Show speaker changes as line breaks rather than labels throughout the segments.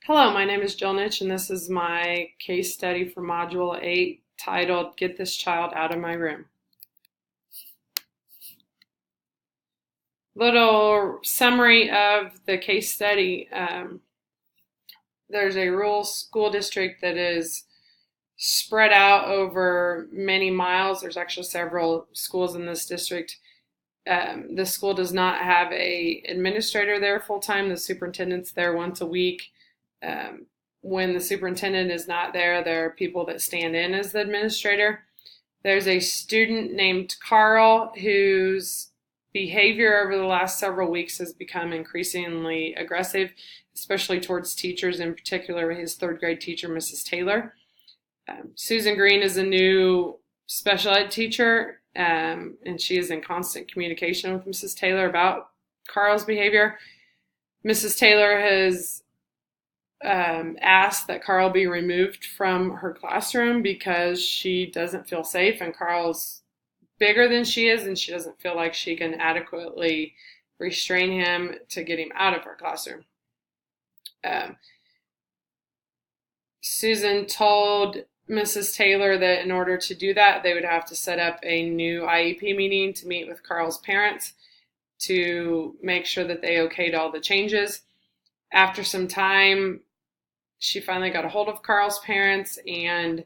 Hello, my name is Jill Nitch, and this is my case study for Module 8 titled Get This Child Out of My Room. Little summary of the case study. There's a rural school district that is spread out over many miles. There's actually several schools in this district. The school does not have an administrator there full time. The superintendent's there once a week. When the superintendent is not there, there are people that stand in as the administrator. There's a student named Carl whose behavior over the last several weeks has become increasingly aggressive, especially towards teachers, in particular his third grade teacher, Mrs. Taylor. Susan Green is a new special ed teacher, and she is in constant communication with Mrs. Taylor about Carl's behavior. Mrs. Taylor has asked that Carl be removed from her classroom because she doesn't feel safe, and Carl's bigger than she is, and she doesn't feel like she can adequately restrain him to get him out of her classroom. Susan told Mrs. Taylor that in order to do that, they would have to set up a new IEP meeting to meet with Carl's parents to make sure that they okayed all the changes. After some time, she finally got a hold of Carl's parents, and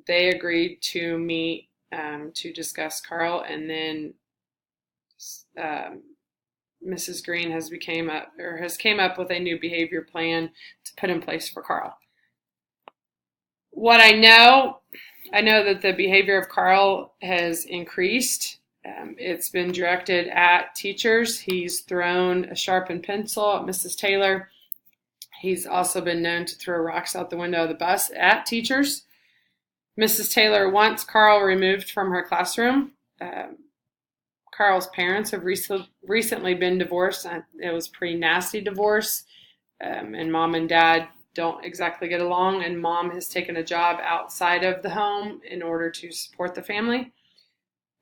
they agreed to meet to discuss Carl. And then Mrs. Green has came up with a new behavior plan to put in place for Carl. What I know that the behavior of Carl has increased. It's been directed at teachers. He's thrown a sharpened pencil at Mrs. Taylor. He's also been known to throw rocks out the window of the bus at teachers. Mrs. Taylor wants Carl removed from her classroom. Carl's parents have recently been divorced. It was a pretty nasty divorce, and mom and dad don't exactly get along, and mom has taken a job outside of the home in order to support the family.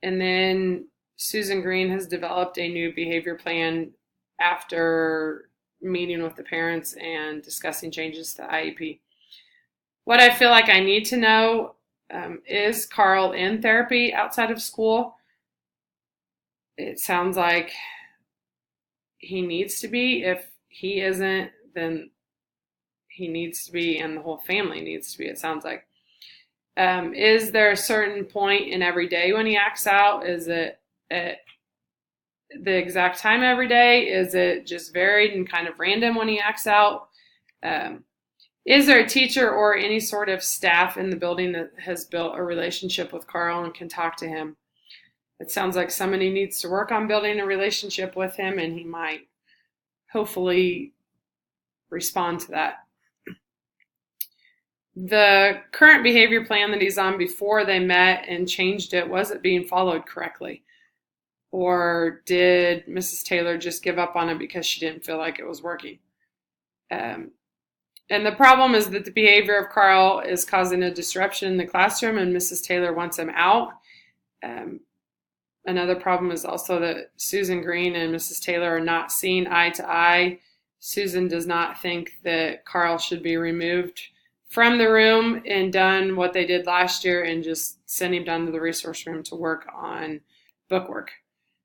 And then Susan Green has developed a new behavior plan after meeting with the parents and discussing changes to IEP. What I feel like I need to know is Carl in therapy outside of school? It sounds like he needs to be. If he isn't, then he needs to be, and the whole family needs to be, it sounds like. Is there a certain point in every day when he acts out? Is it at the exact time every day? Is it just varied and kind of random when he acts out? Is there a teacher or any sort of staff in the building that has built a relationship with Carl and can talk to him? It sounds like somebody needs to work on building a relationship with him, and he might hopefully respond to that. The current behavior plan that he's on before they met and changed it, was it being followed correctly? Or did Mrs. Taylor just give up on it because she didn't feel like it was working? And the problem is that the behavior of Carl is causing a disruption in the classroom, and Mrs. Taylor wants him out. Another problem is also that Susan Green and Mrs. Taylor are not seeing eye to eye. Susan does not think that Carl should be removed from the room and done what they did last year and just send him down to the resource room to work on bookwork.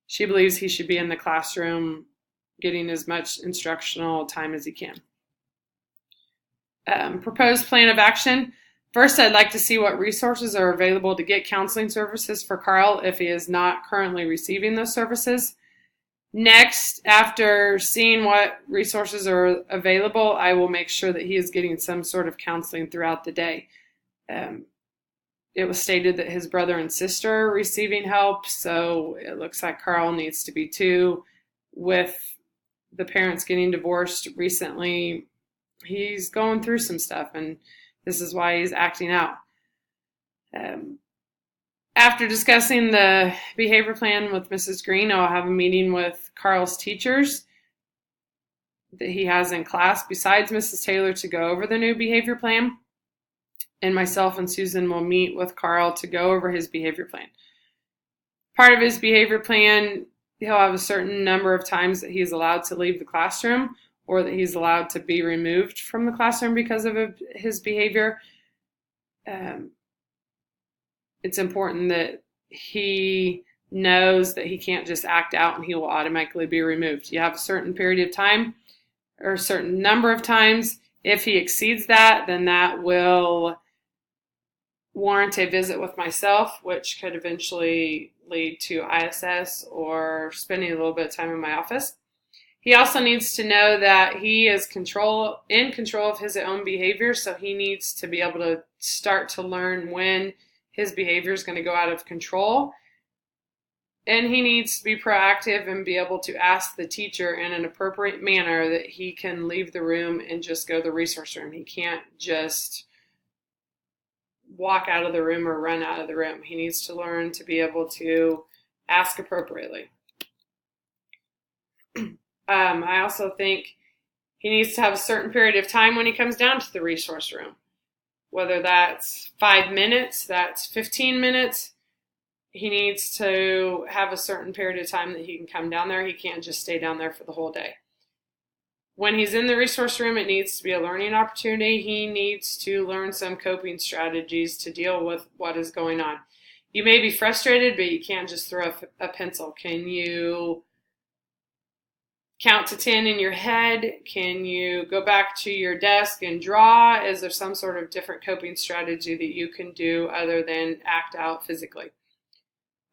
She believes he should be in the classroom getting as much instructional time as he can. Proposed plan of action. First, I'd like to see what resources are available to get counseling services for Carl if he is not currently receiving those services. Next, after seeing what resources are available, I will make sure that he is getting some sort of counseling throughout the day. It was stated that his brother and sister are receiving help, so it looks like Carl needs to be too. With the parents getting divorced recently, he's going through some stuff, and this is why he's acting out. After discussing the behavior plan with Mrs. Green, I'll have a meeting with Carl's teachers that he has in class besides Mrs. Taylor to go over the new behavior plan. And myself and Susan will meet with Carl to go over his behavior plan. Part of his behavior plan, he'll have a certain number of times that he is allowed to leave the classroom. or that he's allowed to be removed from the classroom because of his behavior. It's important that he knows that he can't just act out and he will automatically be removed. You have a certain period of time or a certain number of times. If he exceeds that, then that will warrant a visit with myself, which could eventually lead to ISS or spending a little bit of time in my office. He also needs to know that he is in control of his own behavior, so he needs to be able to start to learn when his behavior is going to go out of control. And he needs to be proactive and be able to ask the teacher in an appropriate manner that he can leave the room and just go to the resource room. He can't just walk out of the room or run out of the room. He needs to learn to be able to ask appropriately. I also think he needs to have a certain period of time when he comes down to the resource room. Whether that's 5 minutes, that's 15 minutes, he needs to have a certain period of time that he can come down there. He can't just stay down there for the whole day. When he's in the resource room, it needs to be a learning opportunity. He needs to learn some coping strategies to deal with what is going on. You may be frustrated, but you can't just throw a pencil. Can you count to 10 in your head? Can you go back to your desk and draw? Is there some sort of different coping strategy that you can do other than act out physically?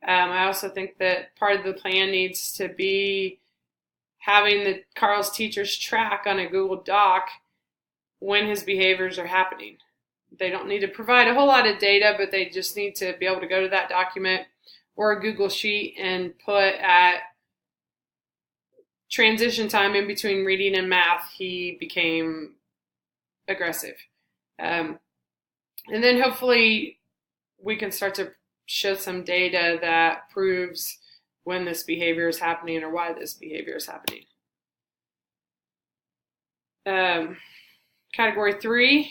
I also think that part of the plan needs to be having Carl's teachers track on a Google Doc when his behaviors are happening. They don't need to provide a whole lot of data, but they just need to be able to go to that document or a Google Sheet and put at transition time in between reading and math, he became aggressive. And then hopefully we can start to show some data that proves when this behavior is happening or why this behavior is happening. Category 3,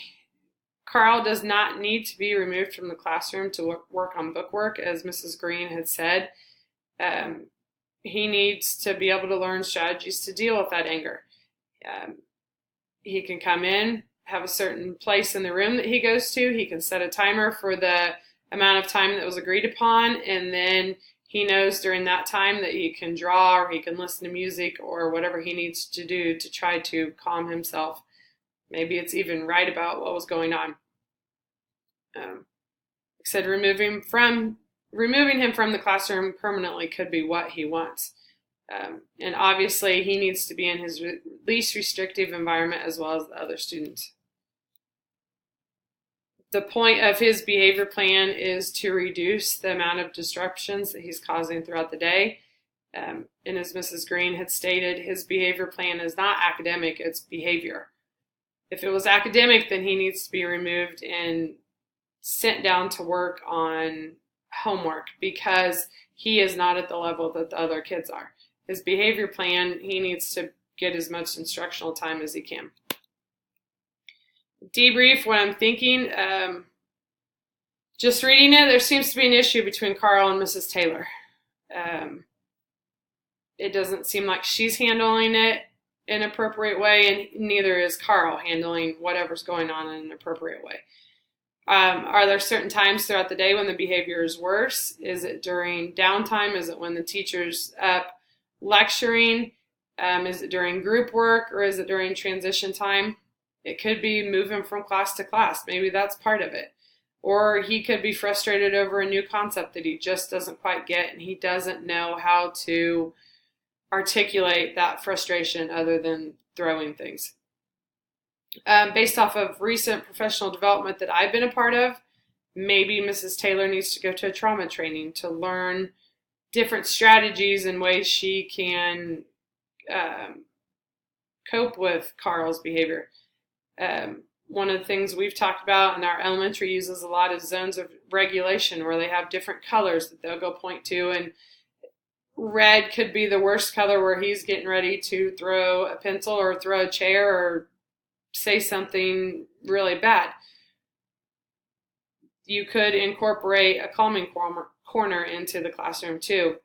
Carl does not need to be removed from the classroom to work on bookwork, as Mrs. Green had said. He needs to be able to learn strategies to deal with that anger. He can come in, have a certain place in the room that he goes to. He can set a timer for the amount of time that was agreed upon, and then he knows during that time that he can draw or he can listen to music or whatever he needs to do to try to calm himself. Maybe it's even write about what was going on. Like I said, removing him from the classroom permanently could be what he wants. And obviously he needs to be in his least restrictive environment as well as the other students. The point of his behavior plan is to reduce the amount of disruptions that he's causing throughout the day. And as Mrs. Green had stated, his behavior plan is not academic, it's behavior. If it was academic, then he needs to be removed and sent down to work on homework because he is not at the level that the other kids are. His behavior plan, he needs to get as much instructional time as he can. Debrief, what I'm thinking, just reading it, there seems to be an issue between Carl and Mrs. Taylor. It doesn't seem like she's handling it in an appropriate way, and neither is Carl handling whatever's going on in an appropriate way. Are there certain times throughout the day when the behavior is worse? Is it during downtime? Is it when the teacher's up lecturing? Is it during group work, or is it during transition time? It could be moving from class to class. Maybe that's part of it. Or he could be frustrated over a new concept that he just doesn't quite get, and he doesn't know how to articulate that frustration other than throwing things. Based off of recent professional development that I've been a part of, maybe Mrs. Taylor needs to go to a trauma training to learn different strategies and ways she can cope with Carl's behavior. One of the things we've talked about in our elementary uses a lot is zones of regulation where they have different colors that they'll go point to, and red could be the worst color where he's getting ready to throw a pencil or throw a chair or say something really bad. You could incorporate a calming corner into the classroom too.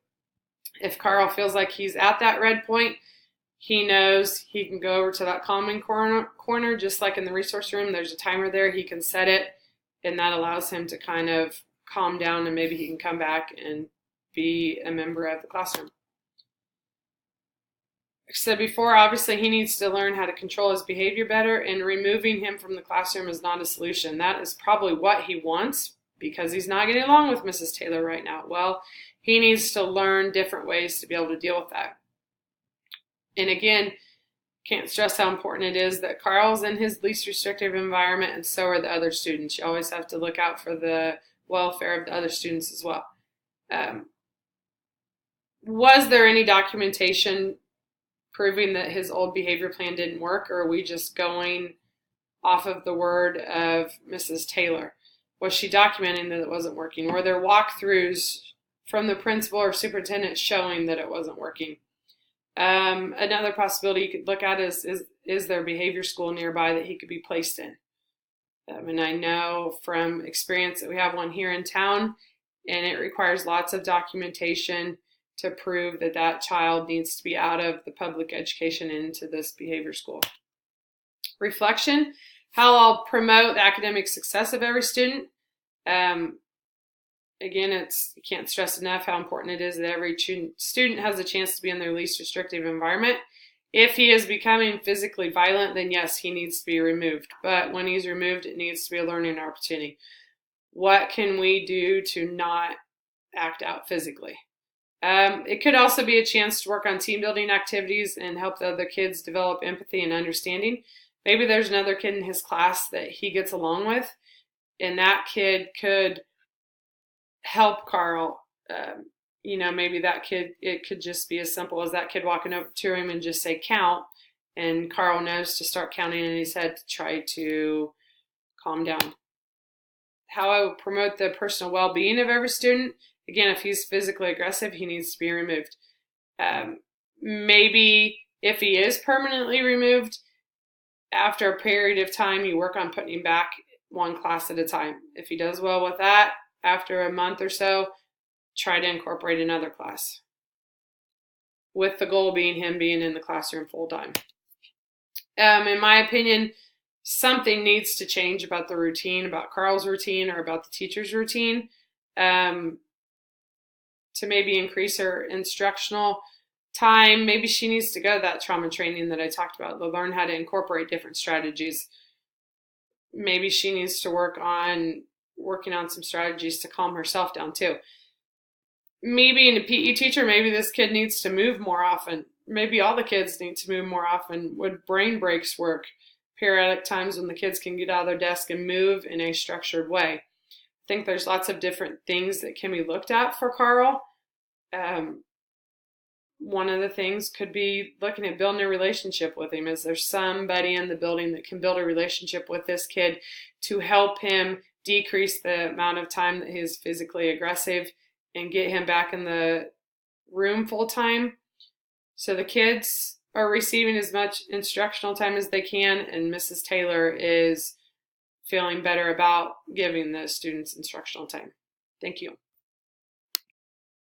If Carl feels like he's at that red point, He knows he can go over to that common corner, just like in the resource room. There's a timer there. He can set it, and that allows him to kind of calm down, and maybe he can come back and be a member of the classroom. Like I said before, obviously he needs to learn how to control his behavior better, and removing him from the classroom is not a solution. That is probably what he wants because he's not getting along with Mrs. Taylor right now. Well, he needs to learn different ways to be able to deal with that. And again, can't stress how important it is that Carl's in his least restrictive environment, and so are the other students. You always have to look out for the welfare of the other students as well. Was there any documentation proving that his old behavior plan didn't work, or are we just going off of the word of Mrs. Taylor? Was she documenting that it wasn't working? Were there walkthroughs from the principal or superintendent showing that it wasn't working? Another possibility you could look at is there behavior school nearby that he could be placed in? And I know from experience that we have one here in town, and it requires lots of documentation to prove that that child needs to be out of the public education and into this behavior school. Reflection, how I'll promote the academic success of every student. Again, you can't stress enough how important it is that every student has a chance to be in their least restrictive environment. If he is becoming physically violent, then yes, he needs to be removed. But when he's removed, it needs to be a learning opportunity. What can we do to not act out physically? It could also be a chance to work on team building activities and help the other kids develop empathy and understanding. Maybe there's another kid in his class that he gets along with, and that kid could help Carl. Maybe that kid, it could just be as simple as that kid walking up to him and just say count, and Carl knows to start counting in his head to try to calm down. How I would promote the personal well-being of every student. Again, if he's physically aggressive, he needs to be removed. Maybe if he is permanently removed, after a period of time, you work on putting him back one class at a time. If he does well with that, after a month or so, try to incorporate another class, with the goal being him being in the classroom full time. In my opinion, something needs to change about the routine, about Carl's routine or about the teacher's routine, to maybe increase her instructional time. Maybe she needs to go to that trauma training that I talked about, to learn how to incorporate different strategies. Maybe she needs to working on some strategies to calm herself down too. Me being a PE teacher, maybe this kid needs to move more often. Maybe all the kids need to move more often. Would brain breaks work? Periodic times when the kids can get out of their desk and move in a structured way. I think there's lots of different things that can be looked at for Carl. One of the things could be looking at building a relationship with him. Is there somebody in the building that can build a relationship with this kid to help him decrease the amount of time that he's physically aggressive and get him back in the room full time, so the kids are receiving as much instructional time as they can, and Mrs. Taylor is feeling better about giving the students instructional time. Thank you.